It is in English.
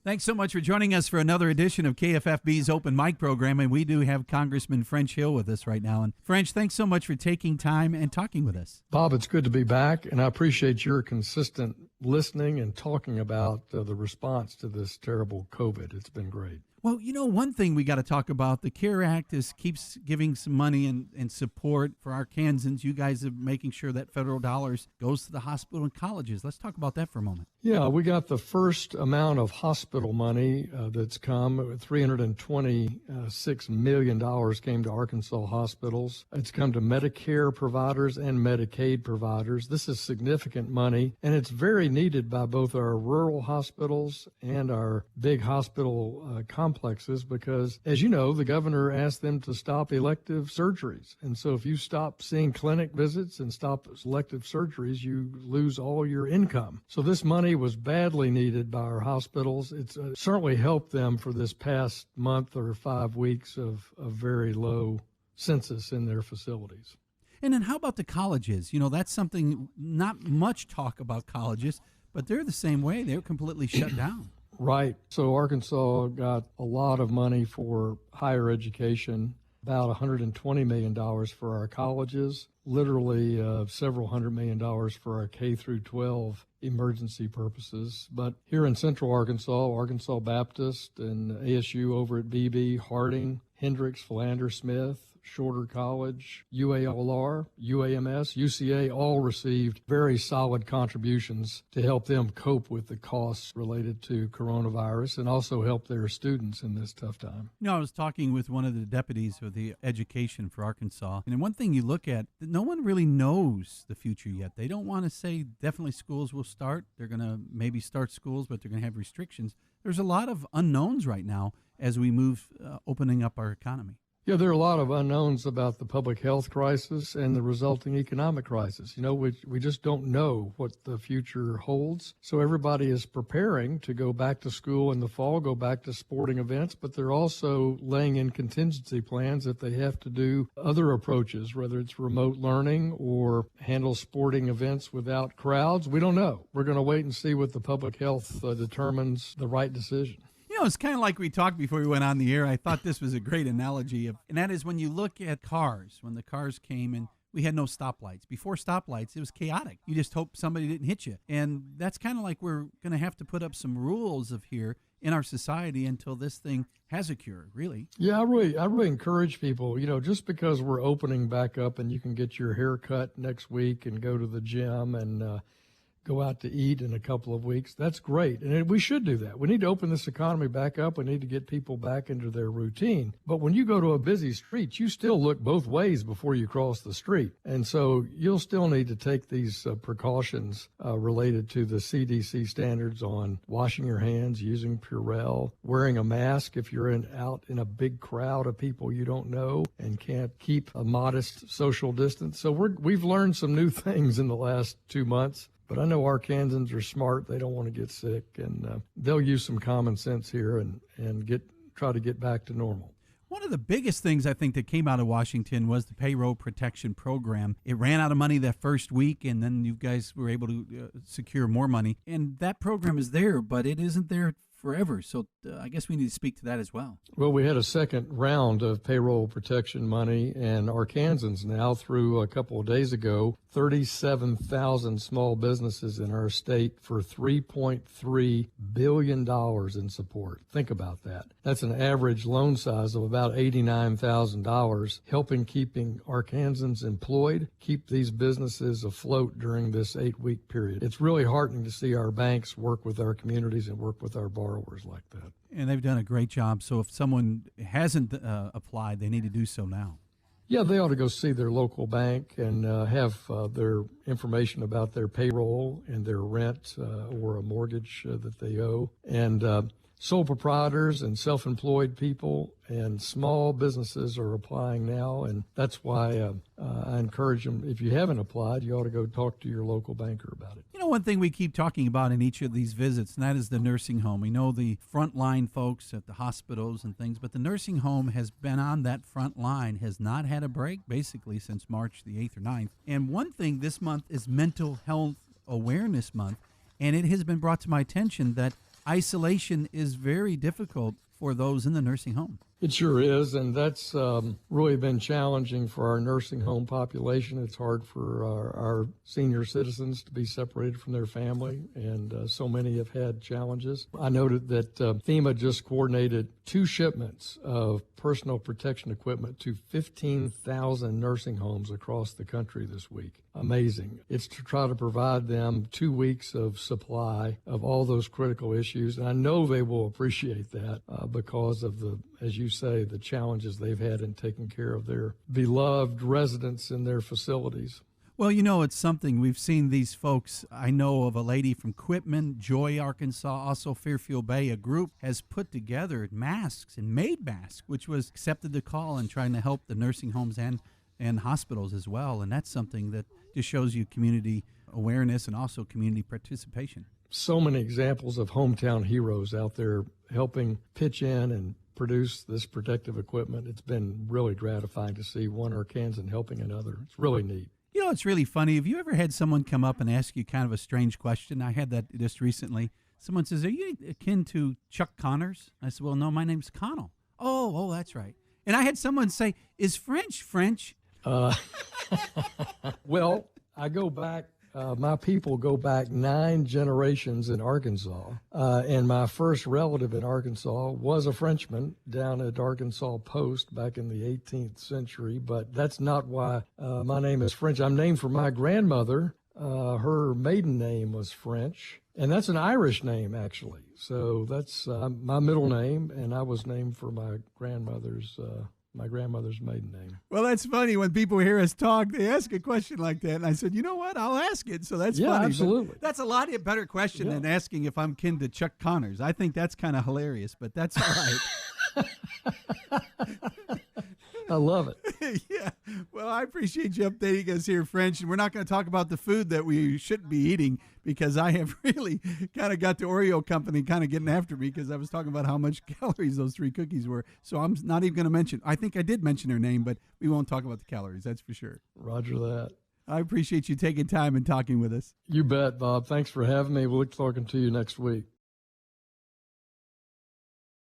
Thanks so much for joining us for another edition of KFFB's Open Mic program. And we do have Congressman French Hill with us right now. And French, thanks so much for taking time and talking with us. Bob, it's good to be back, and I appreciate your consistent listening and talking about the response to this terrible COVID. It's been great. Well, you know, one thing we got to talk about, the CARE Act keeps giving some money and support for Arkansans. You guys are making sure that federal dollars goes to the hospital and colleges. Let's talk about that for a moment. Yeah, we got the first amount of hospital money that's come. $326 million came to Arkansas hospitals. It's come to Medicare providers and Medicaid providers. This is significant money, and it's very needed by both our rural hospitals and our big hospital complexes because, as you know, the governor asked them to stop elective surgeries. And so if you stop seeing clinic visits and stop elective surgeries, you lose all your income. So this money was badly needed by our hospitals. It's certainly helped them for this past month or 5 weeks of very low census in their facilities. And then how about the colleges? You know, that's something, not much talk about colleges, but they're the same way. They're completely shut down. Right. So Arkansas got a lot of money for higher education, about $120 million for our colleges, literally several $100 million for our K through 12 emergency purposes. But here in Central Arkansas, Arkansas Baptist and ASU over at BB, Harding, Hendricks, Philander Smith, Shorter College, UALR, UAMS, UCA all received very solid contributions to help them cope with the costs related to coronavirus and also help their students in this tough time. You know, I was talking with one of the deputies of the education for Arkansas, and one thing you look at, no one really knows the future yet. They don't want to say definitely schools will start. They're going to maybe start schools, but they're going to have restrictions. There's a lot of unknowns right now as we move opening up our economy. Yeah, there are a lot of unknowns about the public health crisis and the resulting economic crisis. You know, we just don't know what the future holds. So everybody is preparing to go back to school in the fall, go back to sporting events, but they're also laying in contingency plans if they have to do other approaches, whether it's remote learning or handle sporting events without crowds. We don't know. We're going to wait and see what the public health determines the right decision. You know, it's kind of like we talked before we went on the air. I thought this was a great analogy, and that is when you look at cars, when the cars came and we had no stoplights. Before stoplights, it was chaotic. You just hope somebody didn't hit you. And that's kind of like we're going to have to put up some rules of here in our society until this thing has a cure, really. Yeah, I really encourage people, you know, just because we're opening back up and you can get your hair cut next week and go to the gym and go out to eat in a couple of weeks, that's great. And we should do that. We need to open this economy back up. We need to get people back into their routine. But when you go to a busy street, you still look both ways before you cross the street. And so you'll still need to take these precautions related to the CDC standards on washing your hands, using Purell, wearing a mask if you're out in a big crowd of people you don't know and can't keep a modest social distance. So we've learned some new things in the last 2 months. But I know Arkansans are smart. They don't want to get sick, and they'll use some common sense here and try to get back to normal. One of the biggest things I think that came out of Washington was the Payroll Protection Program. It ran out of money that first week, and then you guys were able to secure more money. And that program is there, but it isn't there forever. So I guess we need to speak to that as well. Well, we had a second round of payroll protection money, and Arkansans now, through a couple of days ago, 37,000 small businesses in our state for $3.3 billion in support. Think about that. That's an average loan size of about $89,000, helping keeping Arkansans employed, keep these businesses afloat during this 8-week period. It's really heartening to see our banks work with our communities and work with our borrowers like that. And they've done a great job. So if someone hasn't applied, they need to do so now. Yeah, they ought to go see their local bank and have their information about their payroll and their rent or a mortgage that they owe. And sole proprietors and self-employed people and small businesses are applying now, and that's why I encourage them, if you haven't applied, you ought to go talk to your local banker about it. You know, one thing we keep talking about in each of these visits, and that is the nursing home. We know the frontline folks at the hospitals and things, but the nursing home has been on that front line, has not had a break, basically, since March the 8th or 9th. And one thing this month is Mental Health Awareness Month, and it has been brought to my attention that isolation is very difficult for those in the nursing home. It sure is, and that's really been challenging for our nursing home population. It's hard for our senior citizens to be separated from their family, and so many have had challenges. I noted that FEMA just coordinated 2 shipments of personal protection equipment to 15,000 nursing homes across the country this week. Amazing. It's to try to provide them 2 weeks of supply of all those critical issues, and I know they will appreciate that because of the, as you say, the challenges they've had in taking care of their beloved residents in their facilities. Well, you know, it's something we've seen these folks. I know of a lady from Quitman, Joy, Arkansas, also Fairfield Bay. A group has put together masks and made masks, which was accepted the call and trying to help the nursing homes and hospitals as well. And that's something that just shows you community awareness and also community participation. So many examples of hometown heroes out there helping pitch in and produce this protective equipment. It's been really gratifying to see one Arkansan helping another. It's really neat. You know, it's really funny. Have you ever had someone come up and ask you kind of a strange question? I had that just recently. Someone says, "Are you akin to Chuck Connors?" I said, "Well, no, my name's Connell." Oh, that's right. And I had someone say, "Is French French?" Well, I go back. My people go back 9 generations in Arkansas, and my first relative in Arkansas was a Frenchman down at Arkansas Post back in the 18th century, but that's not why my name is French. I'm named for my grandmother. Her maiden name was French, and that's an Irish name, actually. So that's my middle name, and I was named for my grandmother's maiden name. Well, that's funny. When people hear us talk, they ask a question like that. And I said, you know what? I'll ask it. So that's funny. Absolutely. But that's a lot better question than asking if I'm kin to Chuck Connors. I think that's kind of hilarious, but that's all right. I love it. Yeah. Well, I appreciate you updating us here, French. And we're not going to talk about the food that we shouldn't be eating because I have really kind of got the Oreo company kind of getting after me because I was talking about how much calories those 3 cookies were. So I'm not even going to mention. I think I did mention her name, but we won't talk about the calories. That's for sure. Roger that. I appreciate you taking time and talking with us. You bet, Bob. Thanks for having me. We'll look forward to you next week.